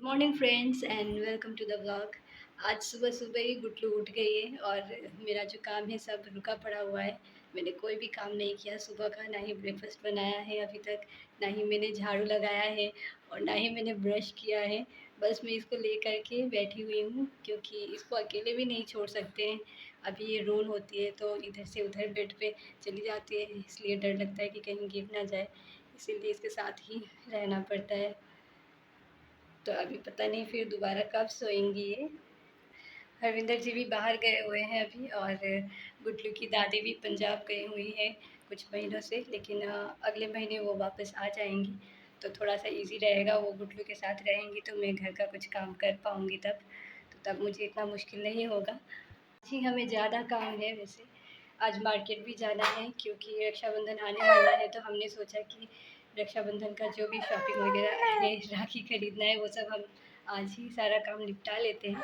Morning friends and welcome to the vlog. आज सुबह सुबह ही गुटलू उठ गई है और मेरा जो काम है सब रुका पड़ा हुआ है। मैंने कोई भी काम नहीं किया सुबह का, ना ही ब्रेकफास्ट बनाया है अभी तक, ना ही मैंने झाड़ू लगाया है और ना ही मैंने ब्रश किया है। बस मैं इसको ले कर के बैठी हुई हूँ क्योंकि इसको अकेले भी नहीं छोड़ सकते हैं। अभी ये रोल होती है तो इधर से उधर बेड पे चली जाती है, इसलिए डर लगता है कि कहीं गिर ना जाए, इसीलिए इसके साथ ही रहना पड़ता है। तो अभी पता नहीं फिर दोबारा कब सोएंगी ये। हरविंदर जी भी बाहर गए हुए हैं अभी, और गुटलू की दादी भी पंजाब गई हुई है कुछ महीनों से, लेकिन अगले महीने वो वापस आ जाएंगी। तो थोड़ा सा इजी रहेगा, वो गुटलू के साथ रहेंगी तो मैं घर का कुछ काम कर पाऊँगी तब, तो तब मुझे इतना मुश्किल नहीं होगा। जी हमें ज़्यादा काम है वैसे, आज मार्केट भी जाना है क्योंकि रक्षाबंधन आने वाला है, तो हमने सोचा कि रक्षाबंधन का जो भी शॉपिंग वगैरह है, राखी खरीदना है, वो सब हम आज ही सारा काम निपटा लेते हैं।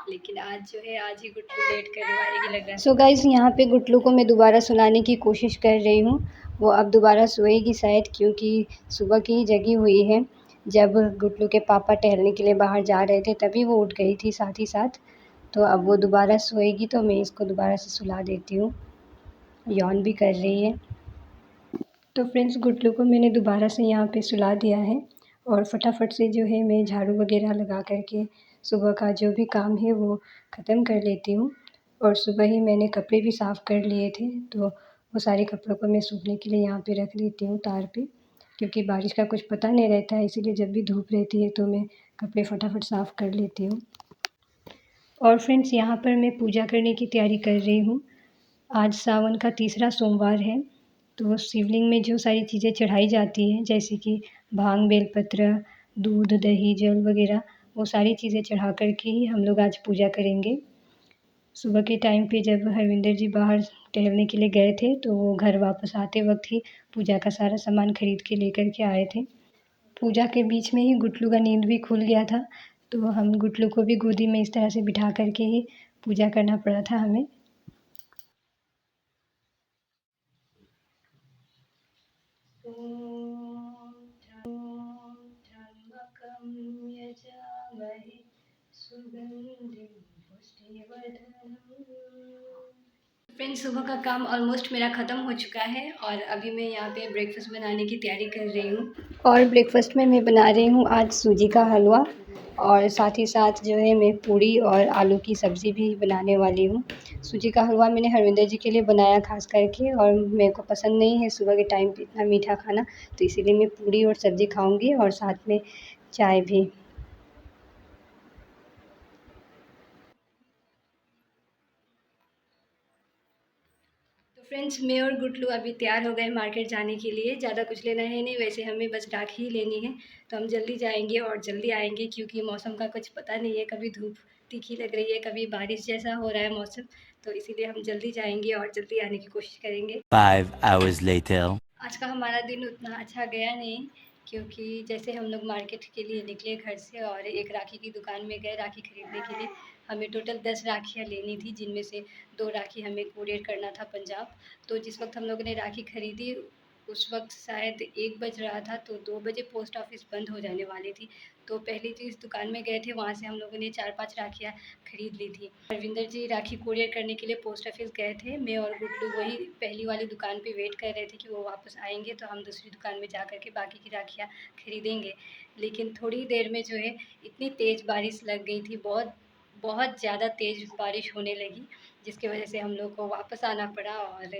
लेकिन आज जो है, आज ही गुटलू लेट करवाएगी लग रहा है। सो गाइस, यहाँ पे गुटलू को मैं दोबारा सुलाने की कोशिश कर रही हूँ। वो अब दोबारा सोएगी शायद, क्योंकि सुबह की ही जगी हुई है। जब गुटलू के पापा टहलने के लिए बाहर जा रहे थे तभी वो उठ गई थी साथ ही साथ। तो अब वो दोबारा सोएगी तो मैं इसको दोबारा से सुला देती हूँ। यौन भी कर रही है। तो फ्रेंड्स, गुटलू को मैंने दोबारा से यहाँ पे सुला दिया है और फटाफट से जो है मैं झाड़ू वगैरह लगा करके सुबह का जो भी काम है वो ख़त्म कर लेती हूँ। और सुबह ही मैंने कपड़े भी साफ़ कर लिए थे, तो वो सारे कपड़ों को मैं सूखने के लिए यहाँ पे रख देती हूँ तार पे, क्योंकि बारिश का कुछ पता नहीं रहता है, इसीलिए जब भी धूप रहती है तो मैं कपड़े फटाफट साफ़ कर लेती हूँ। और फ्रेंड्स, यहाँ पर मैं पूजा करने की तैयारी कर रही हूँ। आज सावन का तीसरा सोमवार है, तो शिवलिंग में जो सारी चीज़ें चढ़ाई जाती हैं, जैसे कि भांग, बेलपत्र, दूध, दही, जल वगैरह, वो सारी चीज़ें चढ़ा कर के ही हम लोग आज पूजा करेंगे। सुबह के टाइम पे जब हरविंदर जी बाहर टहलने के लिए गए थे, तो वो घर वापस आते वक्त ही पूजा का सारा सामान खरीद के लेकर के आए थे। पूजा के बीच में ही गुटलू का नींद भी खुल गया था, तो हम गुटलू को भी गोदी में इस तरह से बिठा कर के ही पूजा करना पड़ा था हमें। फ्रेंड्स, सुबह का काम ऑलमोस्ट मेरा ख़त्म हो चुका है और अभी मैं यहाँ पे ब्रेकफास्ट बनाने की तैयारी कर रही हूँ। और ब्रेकफास्ट में मैं बना रही हूँ आज सूजी का हलवा, और साथ ही साथ जो है मैं पूड़ी और आलू की सब्ज़ी भी बनाने वाली हूँ। सूजी का हलवा मैंने हरविंदर जी के लिए बनाया खास करके, और मेरे को पसंद नहीं है सुबह के टाइम पे इतना मीठा खाना, तो इसीलिए मैं पूड़ी और सब्ज़ी खाऊँगी और साथ में चाय भी। तो फ्रेंड्स, मैं और गुटलू अभी तैयार हो गए मार्केट जाने के लिए। ज़्यादा कुछ लेना है नहीं, वैसे हमें बस राखी ही लेनी है, तो हम जल्दी जाएंगे और जल्दी आएंगे, क्योंकि मौसम का कुछ पता नहीं है, कभी धूप तीखी लग रही है, कभी बारिश जैसा हो रहा है मौसम, तो इसीलिए हम जल्दी जाएंगे और जल्दी आने की कोशिश करेंगे। 5 hours later. आज का हमारा दिन उतना अच्छा गया नहीं, क्योंकि जैसे हम लोग मार्केट के लिए निकले घर से और एक राखी की दुकान में गए राखी खरीदने के लिए। हमें टोटल 10 राखियाँ लेनी थी, जिनमें से 2 राखी हमें कोरियर करना था पंजाब। तो जिस वक्त हम लोगों ने राखी खरीदी, उस वक्त शायद 1 बज रहा था, तो 2 बजे पोस्ट ऑफिस बंद हो जाने वाली थी। तो पहले जिस दुकान में गए थे वहाँ से हम लोगों ने 4-5 राखियाँ खरीद ली थी। रविंदर जी राखी कोरियर करने के लिए पोस्ट ऑफिस गए थे, मैं और गुड्डू वही पहली वाली दुकान पे वेट कर रहे थे कि वो वापस आएंगे तो हम दूसरी दुकान में जा कर के बाकी की राखियाँ खरीदेंगे। लेकिन थोड़ी देर में जो है इतनी तेज़ बारिश लग गई थी, बहुत बहुत ज़्यादा तेज़ बारिश होने लगी, जिसकी वजह से हम लोग को वापस आना पड़ा और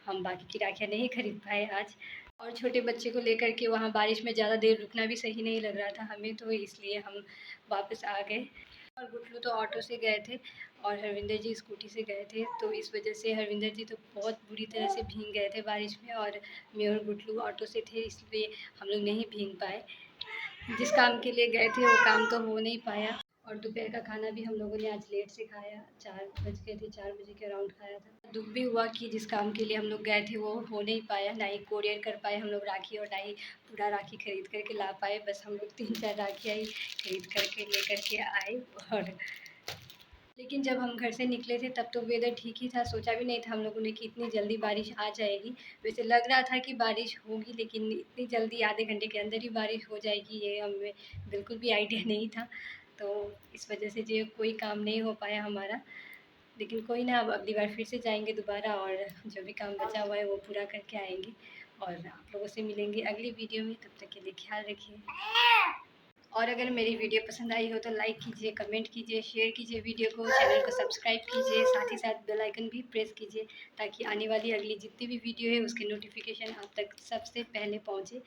हम बाकी की राखियाँ नहीं खरीद पाए आज। और छोटे बच्चे को लेकर के वहाँ बारिश में ज़्यादा देर रुकना भी सही नहीं लग रहा था हमें, तो इसलिए हम वापस आ गए। और गुटलू तो ऑटो से गए थे और हरविंदर जी स्कूटी से गए थे, तो इस वजह से हरविंदर जी तो बहुत बुरी तरह से भीग गए थे बारिश में, और मैं और गुटलू ऑटो से थे, इसलिए हम लोग नहीं भीग पाए। जिस काम के लिए गए थे वो काम तो हो नहीं पाया। और दोपहर का खाना भी हम लोगों ने आज लेट से खाया, 4 बज गए थे, 4 बजे के अराउंड खाया था। दुख भी हुआ कि जिस काम के लिए हम लोग गए थे वो हो नहीं पाया, ना ही कोरियर कर पाए हम लोग राखी, और ना ही पूरा राखी खरीद करके ला पाए। बस हम लोग 3-4 राखियाँ ही खरीद करके लेकर के आए। और लेकिन जब हम घर से निकले थे तब तो वेदर ठीक ही था, सोचा भी नहीं था हम लोगों ने कि इतनी जल्दी बारिश आ जाएगी। वैसे लग रहा था कि बारिश होगी, लेकिन इतनी जल्दी आधे घंटे के अंदर ही बारिश हो जाएगी ये हमें बिल्कुल भी आइडिया नहीं था। तो इस वजह से जो कोई काम नहीं हो पाया हमारा। लेकिन कोई ना, अब अगली बार फिर से जाएँगे दोबारा और जो भी काम बचा हुआ है वो पूरा करके आएँगे और आप लोगों से मिलेंगे अगली वीडियो में। तब तक के लिए ख्याल रखिए। और अगर मेरी वीडियो पसंद आई हो तो लाइक कीजिए, कमेंट कीजिए, शेयर कीजिए वीडियो को, चैनल को सब्सक्राइब कीजिए, साथ ही साथ बेल आइकन भी प्रेस कीजिए ताकि आने वाली अगली जितनी भी वीडियो है उसके नोटिफिकेशन आप तक सबसे पहले पहुँचे।